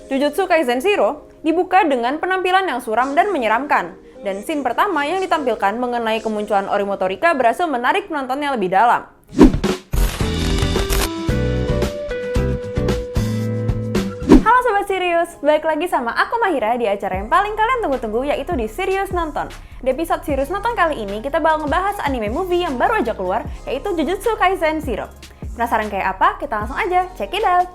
Jujutsu Kaisen Zero dibuka dengan penampilan yang suram dan menyeramkan. Dan scene pertama yang ditampilkan mengenai kemunculan Orimoto Rika berhasil menarik penontonnya lebih dalam. Halo Sobat Serius, balik lagi sama aku Mahira di acara yang paling kalian tunggu-tunggu, yaitu di Serius Nonton. Di episode Serius Nonton kali ini, kita bakal ngebahas anime movie yang baru aja keluar, yaitu Jujutsu Kaisen Zero. Penasaran kayak apa? Kita langsung aja check it out!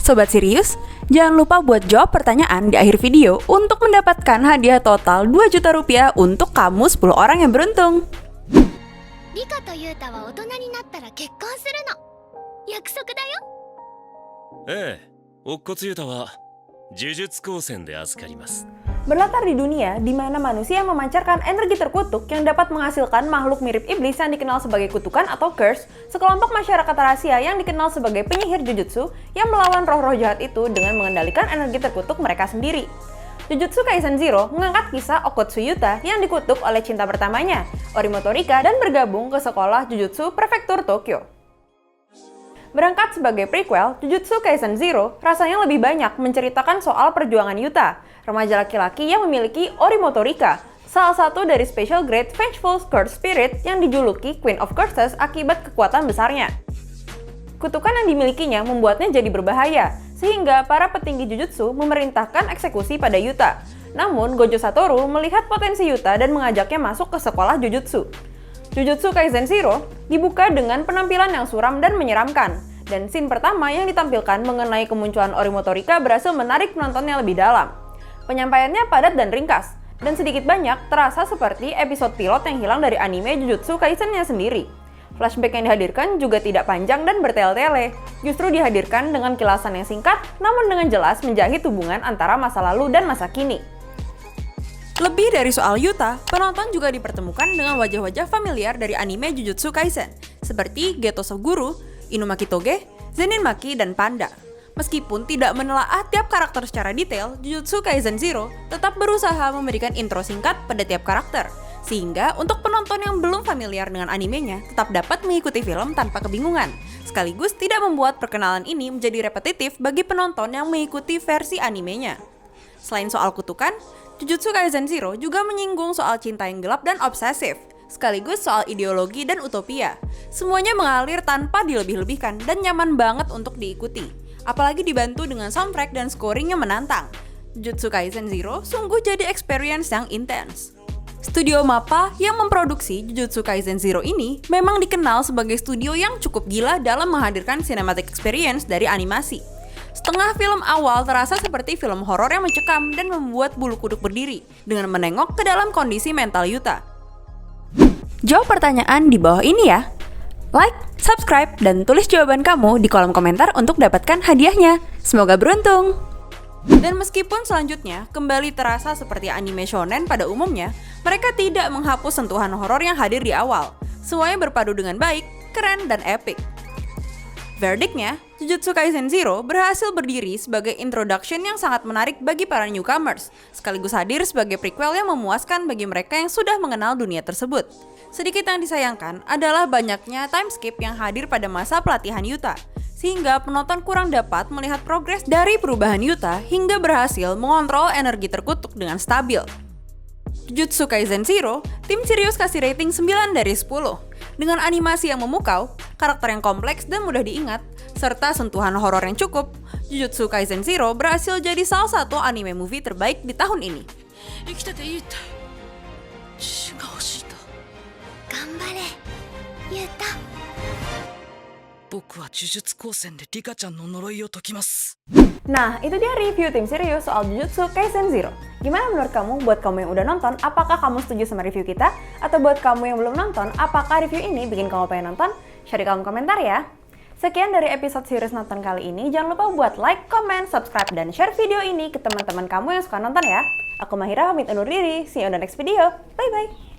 Sobat Serius, jangan lupa buat jawab pertanyaan di akhir video untuk mendapatkan hadiah total 2 juta rupiah untuk kamu 10 orang yang beruntung. Rika to Yuta wa otona ni nattara kekkon suru no. Yakusoku da yo. 乙骨ユタは呪術高専で預かります。 Berlatar di dunia di mana manusia memancarkan energi terkutuk yang dapat menghasilkan makhluk mirip iblis yang dikenal sebagai kutukan atau curse, sekelompok masyarakat rahasia yang dikenal sebagai penyihir jujutsu yang melawan roh-roh jahat itu dengan mengendalikan energi terkutuk mereka sendiri. Jujutsu Kaisen Zero mengangkat kisah Okkotsu Yuta yang dikutuk oleh cinta pertamanya, Orimoto Rika, dan bergabung ke sekolah jujutsu prefektur Tokyo. Berangkat sebagai prequel, Jujutsu Kaisen Zero rasanya lebih banyak menceritakan soal perjuangan Yuta, remaja laki-laki yang memiliki Orimoto Rika, salah satu dari special grade Vengeful Curse Spirit yang dijuluki Queen of Curses akibat kekuatan besarnya. Kutukan yang dimilikinya membuatnya jadi berbahaya, sehingga para petinggi Jujutsu memerintahkan eksekusi pada Yuta. Namun, Gojo Satoru melihat potensi Yuta dan mengajaknya masuk ke sekolah Jujutsu. Jujutsu Kaisen Zero dibuka dengan penampilan yang suram dan menyeramkan, dan scene pertama yang ditampilkan mengenai kemunculan Orimoto Rika berhasil menarik penontonnya lebih dalam. Penyampaiannya padat dan ringkas, dan sedikit banyak terasa seperti episode pilot yang hilang dari anime Jujutsu Kaisen-nya sendiri. Flashback yang dihadirkan juga tidak panjang dan bertele-tele, justru dihadirkan dengan kilasan yang singkat, namun dengan jelas menjahit hubungan antara masa lalu dan masa kini. Lebih dari soal Yuta, penonton juga dipertemukan dengan wajah-wajah familiar dari anime Jujutsu Kaisen, seperti Geto Soguru, Inumaki Toge, Zenin Maki, dan Panda. Meskipun tidak menelaah tiap karakter secara detail, Jujutsu Kaisen Zero tetap berusaha memberikan intro singkat pada tiap karakter, sehingga untuk penonton yang belum familiar dengan animenya tetap dapat mengikuti film tanpa kebingungan, sekaligus tidak membuat perkenalan ini menjadi repetitif bagi penonton yang mengikuti versi animenya. Selain soal kutukan, Jujutsu Kaisen Zero juga menyinggung soal cinta yang gelap dan obsesif, sekaligus soal ideologi dan utopia. Semuanya mengalir tanpa dilebih-lebihkan dan nyaman banget untuk diikuti, apalagi dibantu dengan soundtrack dan scoring yang menantang. Jujutsu Kaisen Zero sungguh jadi experience yang intens. Studio MAPPA yang memproduksi Jujutsu Kaisen Zero ini memang dikenal sebagai studio yang cukup gila dalam menghadirkan cinematic experience dari animasi. Setengah film awal terasa seperti film horor yang mencekam dan membuat bulu kuduk berdiri dengan menengok ke dalam kondisi mental Yuta. Jawab pertanyaan di bawah ini ya. Like, subscribe, dan tulis jawaban kamu di kolom komentar untuk dapatkan hadiahnya. Semoga beruntung! Dan meskipun selanjutnya kembali terasa seperti anime shonen pada umumnya, mereka tidak menghapus sentuhan horor yang hadir di awal. Semuanya berpadu dengan baik, keren, dan epic. Verdiknya, Jujutsu Kaisen Zero berhasil berdiri sebagai introduction yang sangat menarik bagi para newcomers, sekaligus hadir sebagai prequel yang memuaskan bagi mereka yang sudah mengenal dunia tersebut. Sedikit yang disayangkan adalah banyaknya time skip yang hadir pada masa pelatihan Yuta, sehingga penonton kurang dapat melihat progres dari perubahan Yuta hingga berhasil mengontrol energi terkutuk dengan stabil. Jujutsu Kaisen Zero, tim Serius kasih rating 9 dari 10. Dengan animasi yang memukau, karakter yang kompleks dan mudah diingat, serta sentuhan horor yang cukup, Jujutsu Kaisen Zero berhasil jadi salah satu anime movie terbaik di tahun ini. Ganbare, Yuta. Nah, itu dia review tim Serius soal Jujutsu Kaisen Zero. Gimana menurut kamu? Buat kamu yang udah nonton, apakah kamu setuju sama review kita? Atau buat kamu yang belum nonton, apakah review ini bikin kamu pengen nonton? Share di kolom komentar ya! Sekian dari episode Serius Nonton kali ini. Jangan lupa buat like, comment, subscribe, dan share video ini ke teman-teman kamu yang suka nonton ya. Aku Mahira pamit undur diri. See you on the next video. Bye-bye!